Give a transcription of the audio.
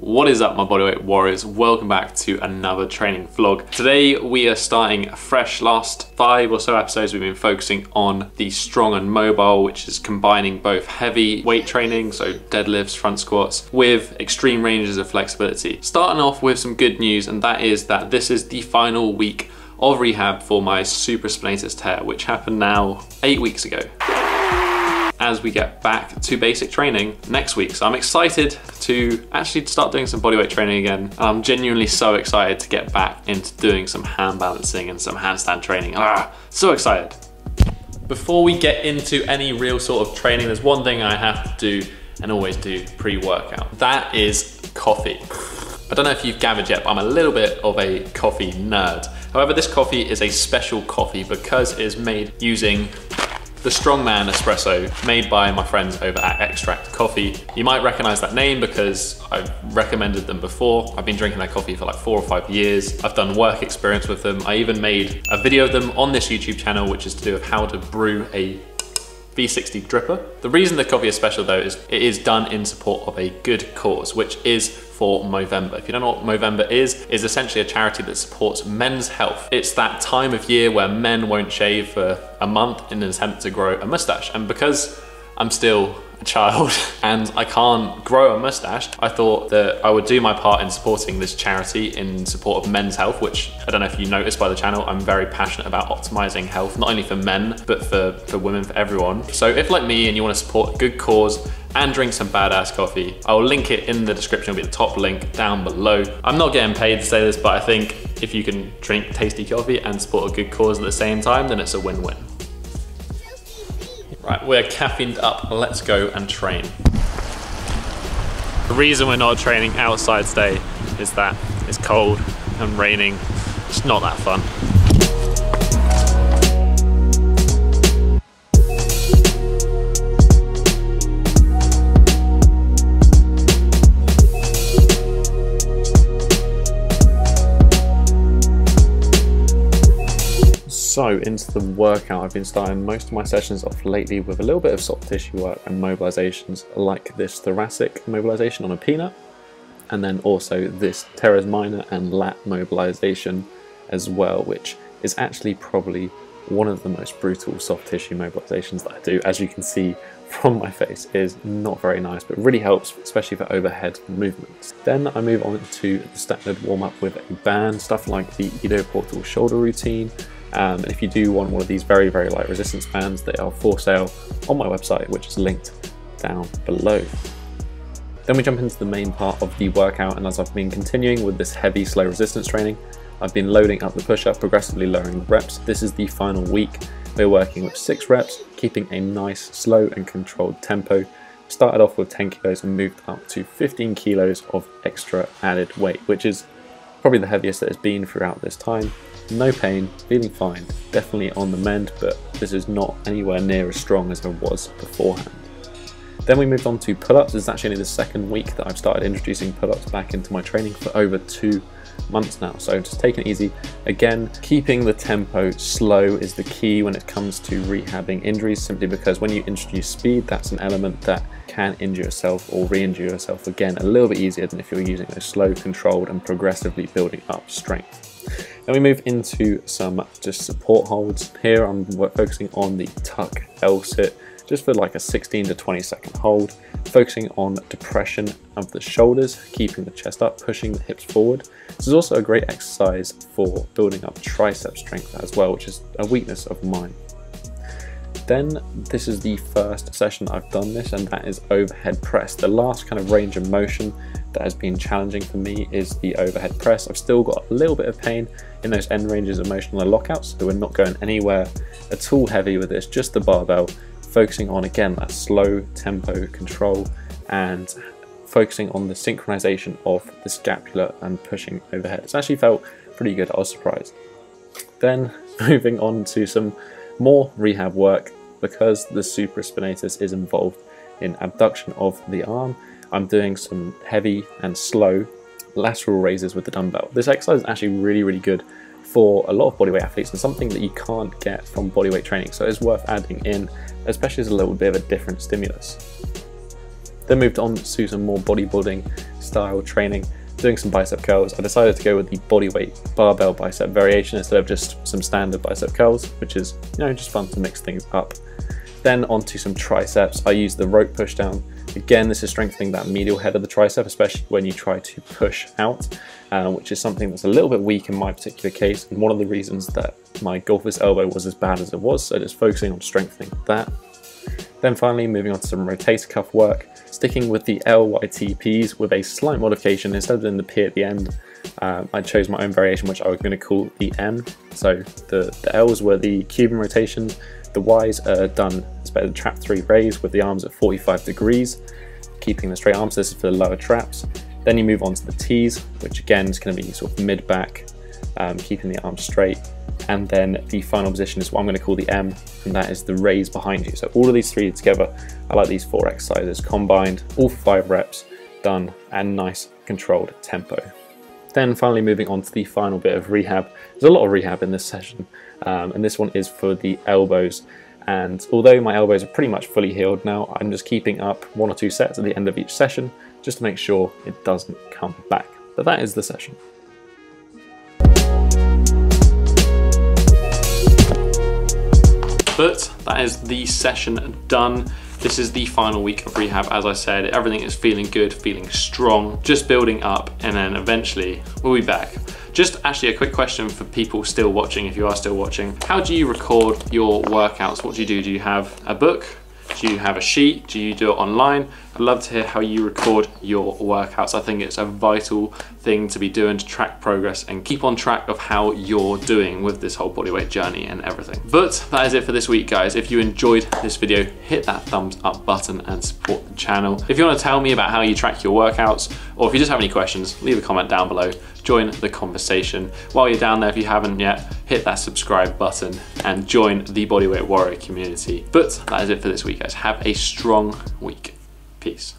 What is up, my bodyweight warriors? Welcome back to another training vlog. Today we are starting fresh. Last 5 or so episodes we've been focusing on the strong and mobile, which is combining both heavy weight training, so deadlifts, front squats, with extreme ranges of flexibility. Starting off with some good news, and that is that this is the final week of rehab for my supraspinatus tear, which happened now 8 weeks ago, as we get back to basic training next week. So I'm excited to actually start doing some bodyweight training again. And I'm genuinely so excited to get back into doing some hand balancing and some handstand training. So excited. Before we get into any real sort of training, there's one thing I have to do and always do pre-workout. That is coffee. I don't know if you've gathered yet, but I'm a little bit of a coffee nerd. However, this coffee is a special coffee because it is made using the Strongman espresso made by my friends over at Extract Coffee. You might recognize that name because I've recommended them before. I've been drinking their coffee for like 4 or 5 years. I've done work experience with them. I even made a video of them on this YouTube channel, which is to do with how to brew a V60 dripper. The reason the coffee is special though is it is done in support of a good cause, which is for Movember. If you don't know what Movember is essentially a charity that supports men's health. It's that time of year where men won't shave for a month in an attempt to grow a mustache. And because I'm still a child and I can't grow a mustache, I thought that I would do my part in supporting this charity in support of men's health, which I don't know if you noticed by the channel, I'm very passionate about optimizing health, not only for men, but for women, for everyone. So if like me and you want to support a good cause and drink some badass coffee, I'll link it in the description. It'll be the top link down below. I'm not getting paid to say this, but I think if you can drink tasty coffee and support a good cause at the same time, then it's a win-win. Right, we're caffeined up, let's go and train. The reason we're not training outside today is that it's cold and raining. It's not that fun. So into the workout, I've been starting most of my sessions off lately with a little bit of soft tissue work and mobilizations like this thoracic mobilization on a peanut, and then also this teres minor and lat mobilization as well, which is actually probably one of the most brutal soft tissue mobilizations that I do. As you can see from my face, it is not very nice, but really helps, especially for overhead movements. Then I move on to the standard warm-up with a band, stuff like the Ido Portal shoulder routine. And if you do want one of these very, very light resistance bands, they are for sale on my website, which is linked down below. Then we jump into the main part of the workout, and as I've been continuing with this heavy, slow resistance training, I've been loading up the push-up, progressively lowering the reps. This is the final week. We're working with 6 reps, keeping a nice, slow and controlled tempo. Started off with 10 kilos and moved up to 15 kilos of extra added weight, which is probably the heaviest that it's been throughout this time. No pain, feeling fine, definitely on the mend, but this is not anywhere near as strong as I was beforehand. Then we moved on to pull-ups. This is actually only the 2nd week that I've started introducing pull-ups back into my training for over 2 months now. So just taking it easy. Again, keeping the tempo slow is the key when it comes to rehabbing injuries, simply because when you introduce speed, that's an element that can injure yourself or re-injure yourself again a little bit easier than if you're using those slow, controlled and progressively building up strength. Then we move into some just support holds. Here I'm focusing on the tuck L sit, just for like a 16 to 20 second hold, focusing on depression of the shoulders, keeping the chest up, pushing the hips forward. This is also a great exercise for building up tricep strength as well, which is a weakness of mine. Then this is the first session I've done this, and that is overhead press. The last kind of range of motion that has been challenging for me is the overhead press. I've still got a little bit of pain in those end ranges of motion on the lockouts, so we're not going anywhere at all heavy with this, just the barbell, focusing on, again, that slow tempo control and focusing on the synchronization of the scapula and pushing overhead. It's actually felt pretty good, I was surprised. Then moving on to some more rehab work, because the supraspinatus is involved in abduction of the arm. I'm doing some heavy and slow lateral raises with the dumbbell. This exercise is actually really, really good for a lot of bodyweight athletes and something that you can't get from bodyweight training, so it's worth adding in, especially as a little bit of a different stimulus. Then moved on to some more bodybuilding style training, doing some bicep curls, I decided to go with the bodyweight barbell bicep variation instead of just some standard bicep curls, which is, you know, just fun to mix things up. Then onto some triceps. I used the rope push down. Again, this is strengthening that medial head of the tricep, especially when you try to push out, which is something that's a little bit weak in my particular case, and one of the reasons that my golfer's elbow was as bad as it was, so just focusing on strengthening that. Then finally, moving on to some rotator cuff work, sticking with the LYTPs with a slight modification. Instead of doing the P at the end, I chose my own variation, which I was going to call the M. So the L's were the Cuban rotations, the Y's are done as the trap 3 raise with the arms at 45 degrees, keeping the straight arms. This is for the lower traps. Then you move on to the T's, which again is going to be sort of mid-back, keeping the arms straight. And then the final position is what I'm going to call the M, and that is the raise behind you. So all of these three together, I like these 4 exercises combined, all 5 reps, done, and nice controlled tempo. Then finally moving on to the final bit of rehab. There's a lot of rehab in this session, and this one is for the elbows. And although my elbows are pretty much fully healed now, I'm just keeping up 1 or 2 sets at the end of each session, just to make sure it doesn't come back. But that is the session. But that is the session done. This is the final week of rehab. As I said, everything is feeling good, feeling strong, just building up, and then eventually we'll be back. Just actually a quick question for people still watching, if you are still watching. How do you record your workouts? What do you do? Do you have a book? Do you have a sheet? Do you do it online? I'd love to hear how you record your workouts. I think it's a vital thing to be doing to track progress and keep on track of how you're doing with this whole bodyweight journey and everything. But that is it for this week, guys. If you enjoyed this video, hit that thumbs up button and support the channel. If you want to tell me about how you track your workouts, or if you just have any questions, leave a comment down below. Join the conversation. While you're down there, if you haven't yet, hit that subscribe button and join the Bodyweight Warrior community. But that is it for this week, guys. Have a strong week. Peace.